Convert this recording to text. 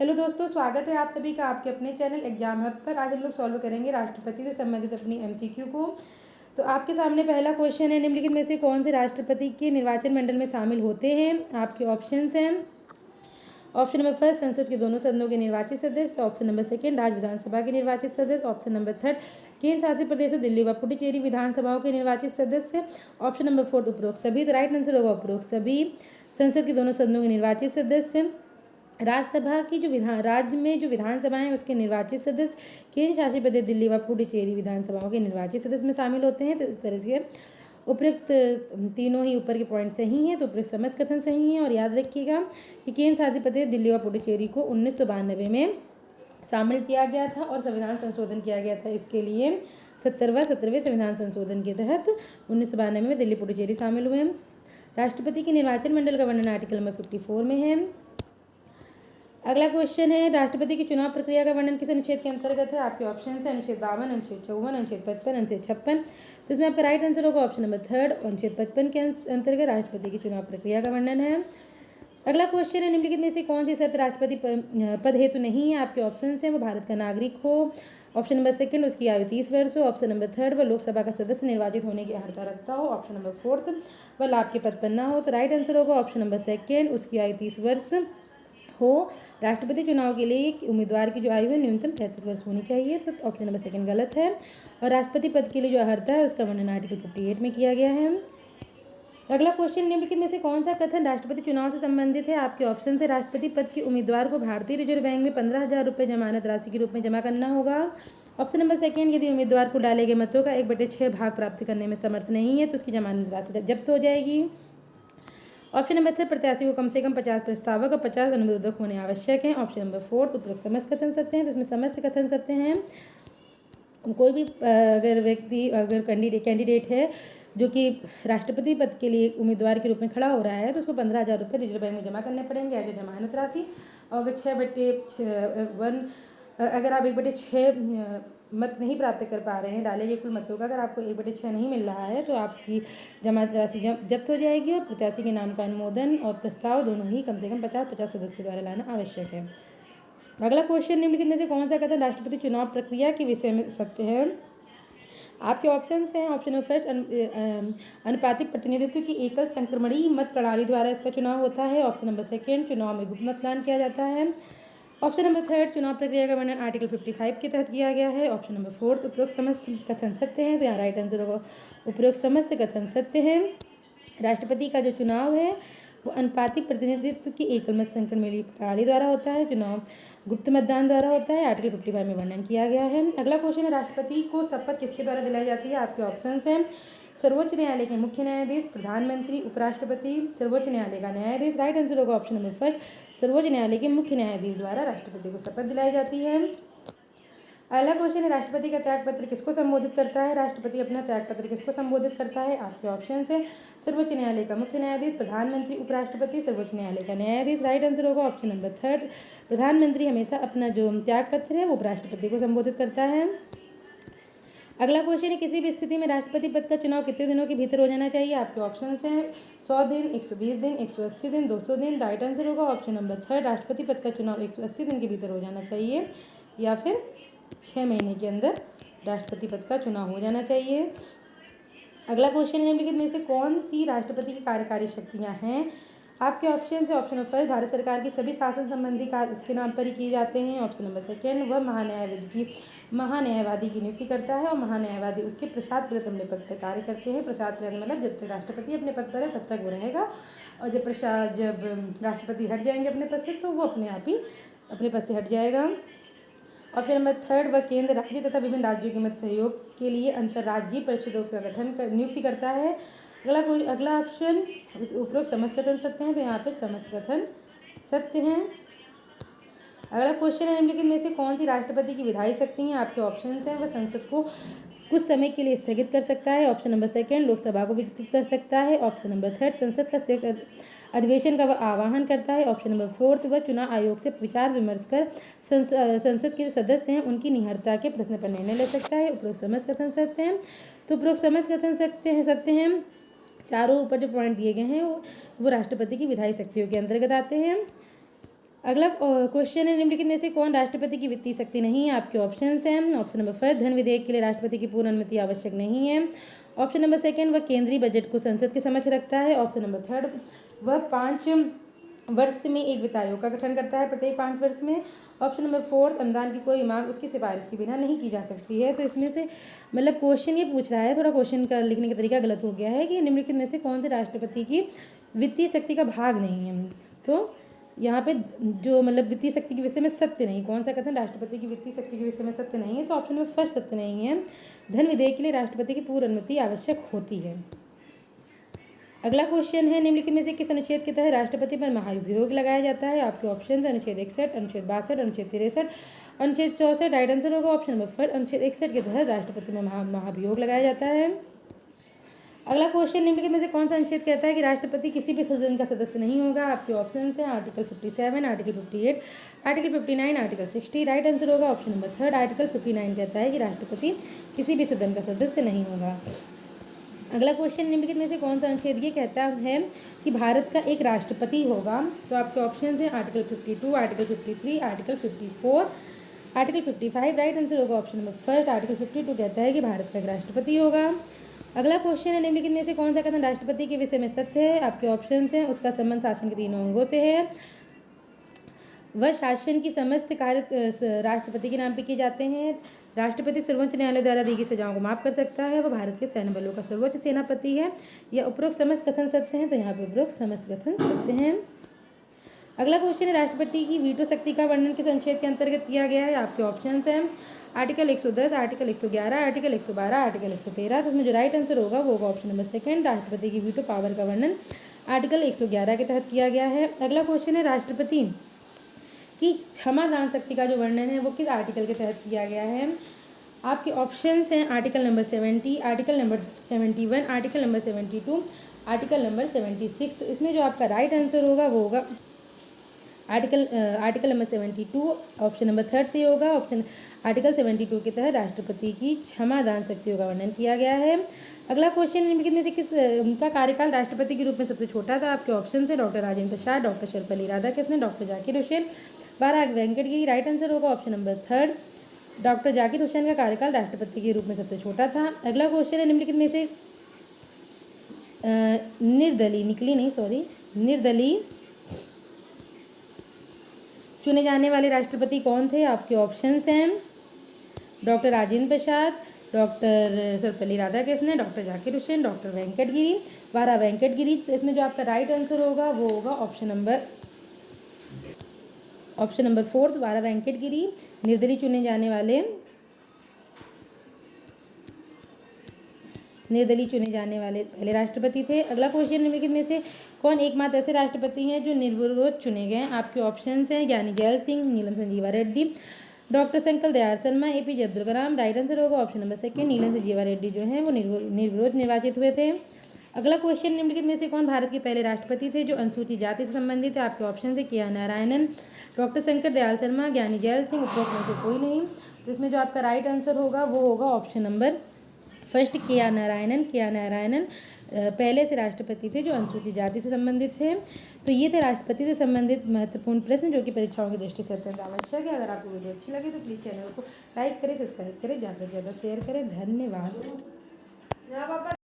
Hello दोस्तों, स्वागत है आप सभी का आपके अपने चैनल एग्जाम हब पर। आज हम लोग सॉल्व करेंगे राष्ट्रपति से संबंधित अपनी एमसीक्यू को। तो आपके सामने पहला क्वेश्चन है, निम्नलिखित में से कौन से राष्ट्रपति के निर्वाचन मंडल में शामिल होते हैं। आपके ऑप्शंस हैं। ऑप्शन नंबर फर्स्ट, संसद के दोनों सदनों के निर्वाचित सदस्य। ऑप्शन नंबर सेकंड, राज्य विधानसभा के निर्वाचित सदस्य। ऑप्शन नंबर थर्ड, केंद्र शासित प्रदेशों दिल्ली व पुडुचेरी विधानसभाओं के निर्वाचित सदस्य। ऑप्शन नंबर फोर्थ, उपरोक्त सभी। तो राइट आंसर होगा उपरोक्त सभी। संसद के दोनों सदनों के निर्वाचित सदस्य, राज्यसभा की राज्य में जो विधानसभा है उसके निर्वाचित सदस्य, केंद्र शासित प्रदेश दिल्ली व पुडुचेरी विधानसभाओं के निर्वाचित सदस्य में शामिल होते हैं। तो इस तरह से उपयुक्त तीनों ही ऊपर के पॉइंट सही हैं, तो उपयुक्त समस्त कथन सही है। और याद रखिएगा कि केंद्र शासित प्रदेश दिल्ली व पुडुचेरी को 1992 में शामिल किया गया था और संविधान संशोधन किया गया था। इसके लिए 17वें संविधान संशोधन के तहत 1992 में दिल्ली पुडुचेरी शामिल हुए। राष्ट्रपति के निर्वाचन मंडल का वर्णन आर्टिकल नंबर 54 में है। अगला क्वेश्चन है, राष्ट्रपति की चुनाव प्रक्रिया का वर्णन किस अनुच्छेद के अंतर्गत है। आपके ऑप्शन है अनुच्छेद 52, अनुच्छेद 54, अनुच्छेद 55, अनुच्छेद 56। तो इसमें आपका राइट आंसर होगा ऑप्शन नंबर थर्ड। अनुच्छेद 55 के अंतर्गत राष्ट्रपति की चुनाव प्रक्रिया का वर्णन है। अगला क्वेश्चन है, निम्नलिखित में से कौन सी शर्त राष्ट्रपति पद हेतु नहीं है। आपके ऑप्शन है, वो भारत का नागरिक हो। ऑप्शन नंबर सेकंड, उसकी आयु 30 वर्ष हो। ऑप्शन नंबर थर्ड, वह लोकसभा का सदस्य निर्वाचित होने की अर्हता रखता हो। ऑप्शन नंबर फोर्थ, वह लाभ के पद पर न हो। तो राइट आंसर होगा ऑप्शन नंबर सेकंड, उसकी आयु 30 वर्ष हो। राष्ट्रपति चुनाव के लिए उम्मीदवार की जो आयु है न्यूनतम 35 वर्ष होनी चाहिए। तो ऑप्शन नंबर सेकंड गलत है। और राष्ट्रपति पद के लिए जो अर्हता है उसका वर्णन आर्टिकल 58 में किया गया है। अगला क्वेश्चन, निम्नलिखित में से कौन सा कथन राष्ट्रपति चुनाव से संबंधित है। आपके ऑप्शन है, राष्ट्रपति पद के उम्मीदवार को भारतीय रिजर्व बैंक में 15,000 रुपये जमानत राशि के रूप में जमा करना होगा। ऑप्शन नंबर सेकंड, यदि उम्मीदवार को डाले गए मतों का 1/6 भाग प्राप्त करने में समर्थ नहीं है तो उसकी जमानत राशि जब्त हो जाएगी। ऑप्शन नंबर थ्री, प्रत्याशी को कम से कम 50 प्रस्तावक और 50 अनुमोदक होने आवश्यक हैं। ऑप्शन नंबर फोर्थ, उपरोक्त समस्त कथन सत्य हैं। तो इसमें समस्त कथन सत्य हैं। कोई भी अगर कैंडिडेट है जो कि राष्ट्रपति पद के लिए उम्मीदवार के रूप में खड़ा हो रहा है तो उसको 15,000 रुपये रिजर्व बैंक में जमा करने पड़ेंगे एज ए जमानत राशि। और अगर 6/1 अगर आप 1/6 मत नहीं प्राप्त कर पा रहे हैं, डाले गए कुल मतों का अगर आपको 1/6 नहीं मिल रहा है तो आपकी जमानत राशि जब्त हो जाएगी। और प्रत्याशी के नाम का अनुमोदन और प्रस्ताव दोनों ही कम से कम 50 सदस्यों द्वारा लाना आवश्यक है। अगला क्वेश्चन, निम्नलिखित में से कौन सा कथन राष्ट्रपति चुनाव प्रक्रिया के विषय में सत्य है। आपके ऑप्शन हैं। ऑप्शन नंबर फर्स्ट, अनुपातिक प्रतिनिधित्व की एकल संक्रमणीय मत प्रणाली द्वारा इसका चुनाव होता है। ऑप्शन नंबर सेकंड, चुनाव में गुप्त मतदान किया जाता है। ऑप्शन नंबर थर्ड, चुनाव प्रक्रिया का वर्णन आर्टिकल 55 के तहत किया गया है। ऑप्शन नंबर फोर्थ, उपरोक्त समस्त कथन सत्य हैं। तो यहाँ राइट आंसर होगा उपरोक्त समस्त कथन सत्य हैं। राष्ट्रपति का जो चुनाव है वो अनुपातिक प्रतिनिधित्व की एकल मत संक्रमणीय प्रणाली द्वारा होता है। चुनाव गुप्त मतदान द्वारा होता है। आर्टिकल 55 में वर्णन किया गया है। अगला क्वेश्चन है, राष्ट्रपति को शपथ किसके द्वारा दिलाई जाती है। आपके ऑप्शंस हैं, सर्वोच्च न्यायालय के मुख्य न्यायाधीश, प्रधानमंत्री, उपराष्ट्रपति, सर्वोच्च न्यायालय का न्यायाधीश। राइट आंसर होगा ऑप्शन नंबर फर्स्ट, सर्वोच्च न्यायालय के मुख्य न्यायाधीश द्वारा राष्ट्रपति को शपथ दिलाई जाती है। अगला क्वेश्चन है, राष्ट्रपति का त्यागपत्र किसको संबोधित करता है। राष्ट्रपति अपना त्यागपत्र किसको संबोधित करता है। आपके ऑप्शन है, सर्वोच्च न्यायालय का मुख्य न्यायाधीश, प्रधानमंत्री, उपराष्ट्रपति, सर्वोच्च न्यायालय का न्यायाधीश। राइट आंसर होगा ऑप्शन नंबर थर्ड, प्रधानमंत्री हमेशा अपना जो त्यागपत्र है वो उपराष्ट्रपति को संबोधित करता है। अगला क्वेश्चन है, किसी भी स्थिति में राष्ट्रपति पद का चुनाव कितने दिनों के भीतर हो जाना चाहिए। आपके ऑप्शन हैं 100 दिन, 120 दिन, 180 दिन, 200 दिन। राइट आंसर होगा ऑप्शन नंबर थर्ड, राष्ट्रपति पद का चुनाव 180 दिन के भीतर हो जाना चाहिए या फिर 6 महीने के अंदर राष्ट्रपति पद का चुनाव हो जाना चाहिए। अगला क्वेश्चन है, निम्नलिखित में से कौन सी राष्ट्रपति की कार्यकारी शक्तियाँ हैं। आपके ऑप्शन है, ऑप्शन नंबर फर्स्ट, भारत सरकार की सभी शासन संबंधी कार्य उसके नाम पर ही किए जाते हैं। ऑप्शन नंबर सेकंड, वह महान्यायवादी की नियुक्ति करता है और महान्यायवादी उसके प्रसाद प्रदत्त अपने पद पर कार्य करते हैं। प्रसाद प्रदत्त मतलब जब तक राष्ट्रपति अपने पद पर है तब तक वो रहेगा, और जब राष्ट्रपति हट जाएंगे अपने पद से तो वो अपने आप ही अपने पद से हट जाएगा। ऑप्शन नंबर थर्ड, वह केंद्र, राज्य तथा विभिन्न राज्यों के मध्य सहयोग के लिए अंतर्राज्यीय परिषदों का नियुक्ति करता है। अगला ऑप्शन, उपरोक्त समस्त कथन सत्य हैं। तो यहाँ पे समस्त कथन सत्य हैं। अगला क्वेश्चन है, निम्नलिखित में से कौन सी राष्ट्रपति की विधायी शक्ति हैं। आपके ऑप्शन हैं, वह संसद को कुछ समय के लिए स्थगित कर सकता है। ऑप्शन नंबर सेकंड, लोकसभा को विघटित कर सकता है। ऑप्शन नंबर थर्ड, संसद का संयुक्त अधिवेशन का वह आह्वान करता है। ऑप्शन नंबर फोर्थ, वह चुनाव आयोग से विचार विमर्श कर संसद के जो सदस्य हैं उनकी निहरता के प्रश्न पर निर्णय ले सकता है। उपरोक्त समस्त कथन सत्य हैं। तो उपरोक्त समस्त कथन सत्य हैं। चारों ऊपर जो पॉइंट दिए गए हैं वो राष्ट्रपति की विधायी शक्तियों के अंतर्गत आते हैं। अगला क्वेश्चन है, निम्नलिखित में से कौन राष्ट्रपति की वित्तीय शक्ति नहीं है? आपके ऑप्शंस हैं। ऑप्शन नंबर फर्स्ट, धन विधेयक के लिए राष्ट्रपति की पूर्ण अनुमति आवश्यक नहीं है। ऑप्शन नंबर सेकंड, वह केंद्रीय बजट को संसद के समक्ष रखता है। ऑप्शन नंबर थर्ड, वह 5 वर्ष में एक वित्त आयोग का गठन करता है, प्रत्येक 5 वर्ष में। ऑप्शन नंबर फोर्थ, अनुदान की कोई मांग उसकी सिफारिश के बिना नहीं की जा सकती है। तो इसमें से मतलब क्वेश्चन ये पूछ रहा है, थोड़ा क्वेश्चन का लिखने का तरीका गलत हो गया है कि निम्नलिखित में से कौन से राष्ट्रपति की वित्तीय शक्ति का भाग नहीं है। तो यहाँ पे जो मतलब वित्तीय शक्ति के विषय में सत्य नहीं, कौन सा कथन राष्ट्रपति की वित्तीय शक्ति के विषय में सत्य नहीं है? तो ऑप्शन नंबर फर्स्ट सत्य नहीं है, धन विधेयक के लिए राष्ट्रपति की पूर्ण अनुमति आवश्यक होती है। अगला क्वेश्चन है, निम्नलिखित में से किस अनुच्छेद के तहत राष्ट्रपति पर महाभियोग लगाया जाता है? आपके ऑप्शन अनुच्छेद 61, अनुच्छेद 62, अनुच्छेद 63, अनुच्छेद 64। राइट आंसर होगा ऑप्शन नंबर फर्स्ट, अनुच्छेद 61 के तहत राष्ट्रपति में महाभियोग लगाया जाता है। अगला क्वेश्चन, निम्नलिखित में से कौन सा अनुच्छेद कहता है कि राष्ट्रपति किसी भी सदन का सदस्य नहीं होगा? आपके ऑप्शन हैं article 57, article 58, article 59, article 60। Right answer होगा ऑप्शन नंबर थर्ड, आर्टिकल 59 कहता है कि राष्ट्रपति किसी भी सदन का सदस्य नहीं होगा। अगला क्वेश्चन, निम्नलिखित में से कौन सा अनुच्छेद ये कहता है कि भारत का एक राष्ट्रपति होगा? तो आपके ऑप्शन हैं article 52, article 53, article 54, article 55। Right answer होगा ऑप्शन नंबर फर्स्ट, आर्टिकल 52 कहता है कि भारत का एक राष्ट्रपति होगा। अगला क्वेश्चन है, निम्नलिखित में से कौन सा कथन राष्ट्रपति के विषय में सत्य है? आपके ऑप्शन हैं उसका संबंध शासन के 3 अंगों से है, वह शासन की समस्त कार्य राष्ट्रपति के नाम पे किए जाते हैं, राष्ट्रपति सर्वोच्च न्यायालय द्वारा दी गई सजाओं को माफ कर सकता है, वह भारत के सैन्य बलों का सर्वोच्च सेनापति है, या उपरोक्त समस्त कथन सत्य हैं? तो यहाँ पे उपरोक्त समस्त कथन सत्य हैं। अगला क्वेश्चन है, राष्ट्रपति की वीटो शक्ति का वर्णन किस अनुच्छेद के अंतर्गत किया गया है? आपके ऑप्शन हैं आर्टिकल 110, आर्टिकल 111, आर्टिकल 112, आर्टिकल 113। तो उसमें जो राइट आंसर होगा वो होगा ऑप्शन नंबर सेकंड, राष्ट्रपति की वीटो पावर का वर्णन आर्टिकल 111 के तहत किया गया है। अगला क्वेश्चन है, राष्ट्रपति की क्षमा दान शक्ति का जो वर्णन है वो किस आर्टिकल के तहत किया गया है? आपके ऑप्शंस हैं article number 70, article number 71, article number 72, article number 76। तो इसमें जो आपका राइट आंसर होगा वो होगा article number 72, option number third से होगा। ऑप्शन आर्टिकल 72 के तहत राष्ट्रपति की क्षमा दान शक्तियों का वर्णन किया गया है। अगला क्वेश्चन, निम्नलिखित में से किस उनका कार्यकाल राष्ट्रपति के रूप में सबसे छोटा था? आपके ऑप्शन है doctor Rajendra Prasad, doctor Sarvepalli Radhakrishnan, doctor Zakir Hussain, वारा वेंकटगिरी। राइट आंसर होगा option number third, doctor Zakir Hussain का कार्यकाल राष्ट्रपति के रूप में सबसे छोटा था। अगला क्वेश्चन है, निम्नलिखित में से निर्दलीय चुने जाने वाले राष्ट्रपति कौन थे? आपके ऑप्शंस हैं doctor Rajendra Prasad, doctor Sarvepalli Radhakrishnan, doctor Zakir Hussain, doctor Venkatagiri, वारा वेंकटगिरी। तो इसमें जो आपका राइट आंसर होगा वो होगा ऑप्शन नंबर फोर्थ, वारा वेंकटगिरी निर्दलीय चुने जाने वाले पहले राष्ट्रपति थे। अगला क्वेश्चन, निम्नलिखित में से कौन एकमात्र ऐसे राष्ट्रपति हैं जो निर्विरोध चुने गए? आपके ऑप्शंस हैं ज्ञानी gel Singh, Neelam Sanjiva Reddy, doctor Shankar Dayal Sharma, APJ Abdul Kalam. Right answer होगा option number second, Neelam Sanjiva Reddy जो हैं वो निर्विरोध निर्वाचित हुए थे। अगला क्वेश्चन, निम्नलिखित में से कौन भारत के पहले राष्ट्रपति थे जो अनुसूचित जाति से संबंधित है? आपके ऑप्शन है KR नारायणन, डॉक्टर शंकर दयाल शर्मा, ज्ञानी जैल सिंह, उपरोक्त में से कोई नहीं। तो इसमें जो आपका राइट आंसर होगा वो होगा option number first, KR Narayanan पहले से राष्ट्रपति थे जो अनुसूचित जाति से संबंधित थे। तो ये थे राष्ट्रपति से संबंधित महत्वपूर्ण प्रश्न जो कि परीक्षाओं की दृष्टि से अत्यंत आवश्यक है। अगर आपको वीडियो अच्छी लगे तो प्लीज़ चैनल को लाइक करें, सब्सक्राइब करें, ज़्यादा से ज़्यादा शेयर करें। धन्यवाद।